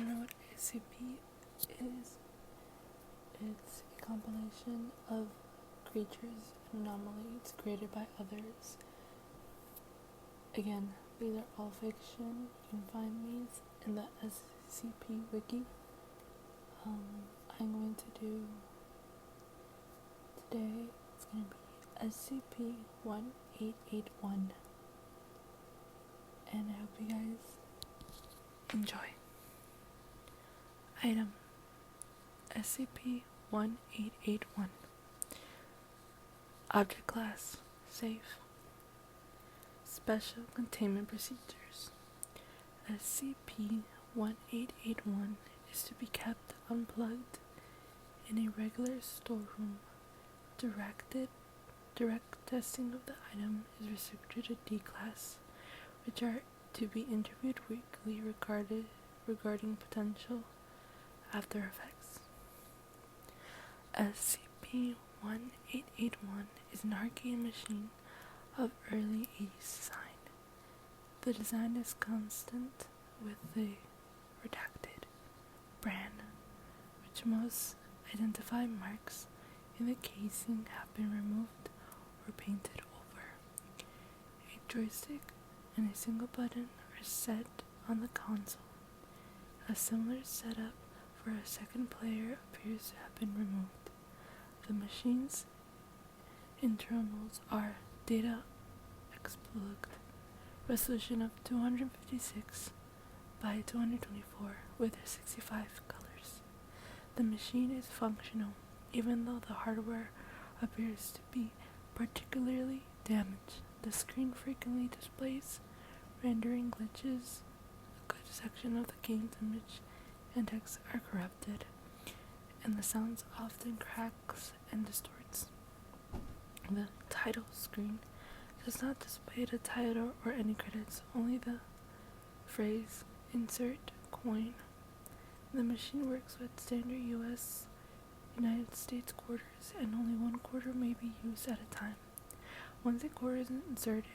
you know what SCP is? It's a compilation of creatures and anomalies created by others. Again, these are all fiction. You can find these in the SCP wiki. I'm going to do today, it's going to be SCP-1881. And I hope you guys enjoy. Item SCP-1881. Object Class Safe. Special Containment Procedures. SCP-1881 is to be kept unplugged in a regular storeroom. Direct testing of the item is restricted to D-Class, which are to be interviewed weekly regarding potential after effects. SCP-1881 is an arcade machine of early 80s design. The design is consistent with the redacted brand, which most identified marks in the casing have been removed or painted over. A joystick and a single button are set on the console. A similar setup for a second player appears to have been removed. The machine's internals are data exploit, resolution of 256 by 224 with 65 colors. The machine is functional, even though the hardware appears to be particularly damaged. The screen frequently displays rendering glitches. A good section of the game's image and text are corrupted, and the sounds often cracks and distorts. The title screen does not display the title or any credits, only the phrase "insert coin." The machine works with standard United States quarters, and only one quarter may be used at a time. Once a quarter is inserted,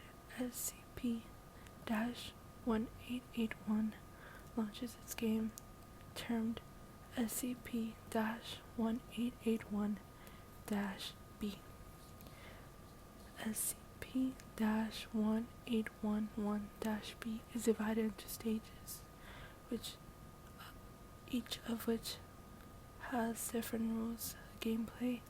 SCP-1881 launches its game termed SCP-1881-B. SCP-1811-B is divided into stages, each of which has different rules of gameplay,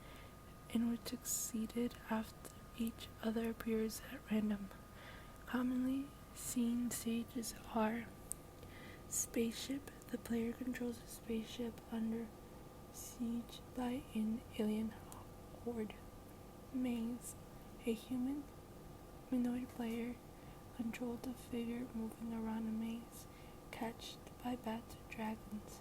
in which succeeded after each other appears at random. Commonly seen stages are Spaceship. The player controls a spaceship under siege by an alien horde. Maze. A humanoid player controls a figure moving around a maze, catched by bats or dragons.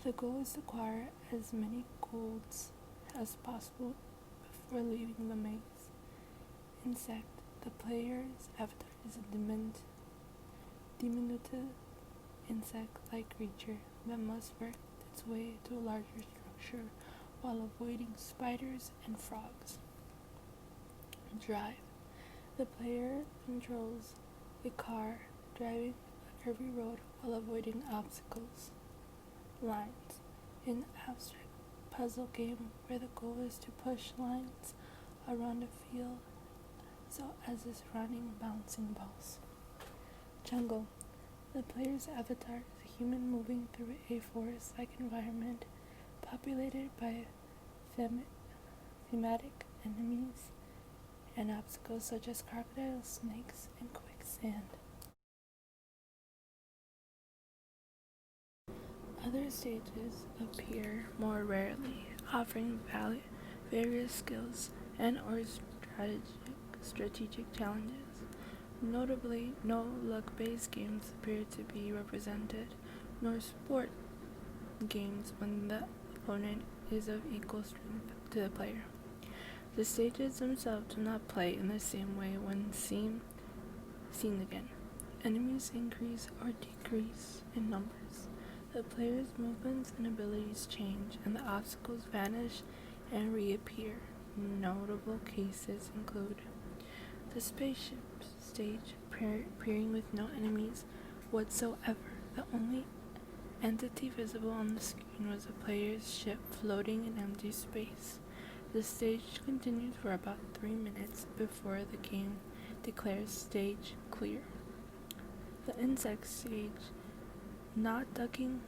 The goal is to acquire as many golds as possible before leaving the maze. Insect. The player's avatar is a diminutive insect-like creature that must work its way to a larger structure while avoiding spiders and frogs. Drive. The player controls a car driving a curvy road while avoiding obstacles. Lines. An abstract puzzle game where the goal is to push lines around a field so as is running bouncing balls. Jungle. The player's avatar is a human moving through a forest-like environment populated by thematic enemies and obstacles such as crocodiles, snakes, and quicksand. Other stages appear more rarely, offering various skills and or strategic challenges. Notably, no luck-based games appear to be represented, nor sport games when the opponent is of equal strength to the player. The stages themselves do not play in the same way when seen again. Enemies increase or decrease in numbers. The player's movements and abilities change, and the obstacles vanish and reappear. Notable cases include the spaceship stage appearing with no enemies whatsoever. The only entity visible on the screen was a player's ship floating in empty space. The stage continued for about 3 minutes before the game declares stage clear. The insect stage, not ducking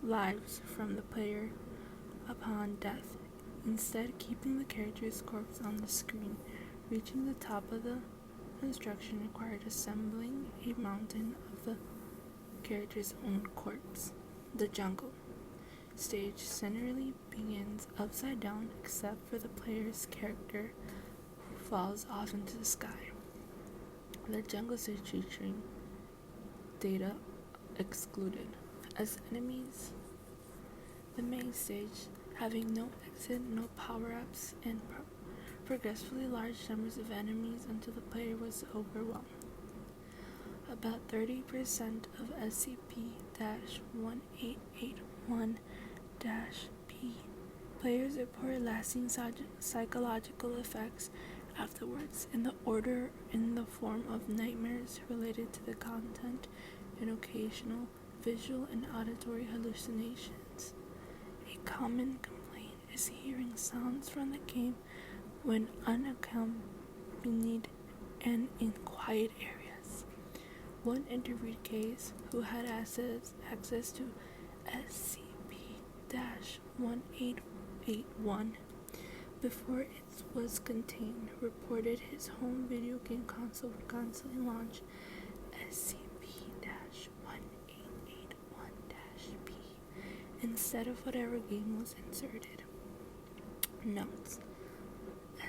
lives from the player upon death, instead keeping the character's corpse on the screen. Reaching the top of the construction required assembling a mountain of the character's own corpse. The jungle stage generally begins upside down except for the player's character, who falls off into the sky. The jungle stage featuring data excluded. As enemies, the main stage having no exit, no power-ups, and progressively large numbers of enemies until the player was overwhelmed. About 30% of SCP-1881-P players report lasting psychological effects afterwards, in the form of nightmares related to the content and occasional visual and auditory hallucinations. A common complaint is hearing sounds from the game when unaccompanied and in quiet areas. One interviewed case, who had access to SCP-1881 before it was contained, reported his home video game console would constantly launch SCP-1881-P instead of whatever game was inserted. Notes: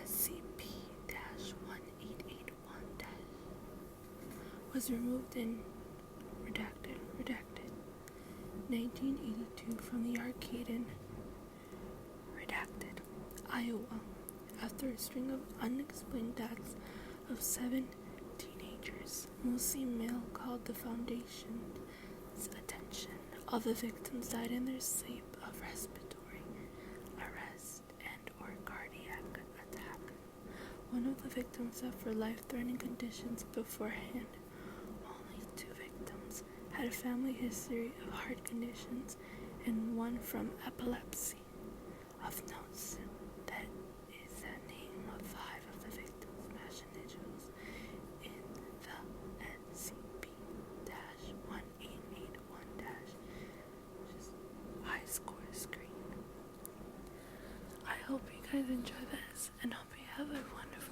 SCP-1881 was removed in redacted 1982 from the arcade in redacted Iowa after a string of unexplained deaths of 7 teenagers, mostly male, called the Foundation's attention. All the victims died in their sleep of respiratory arrest and or cardiac attack. One of the victims suffered life-threatening conditions beforehand. Only 2 victims had a family history of heart conditions and one from epilepsy. Of note, that is the name of 5 of the victims' matched initials in the SCP-1881- score screen. I hope you guys enjoy this and hope you have a wonderful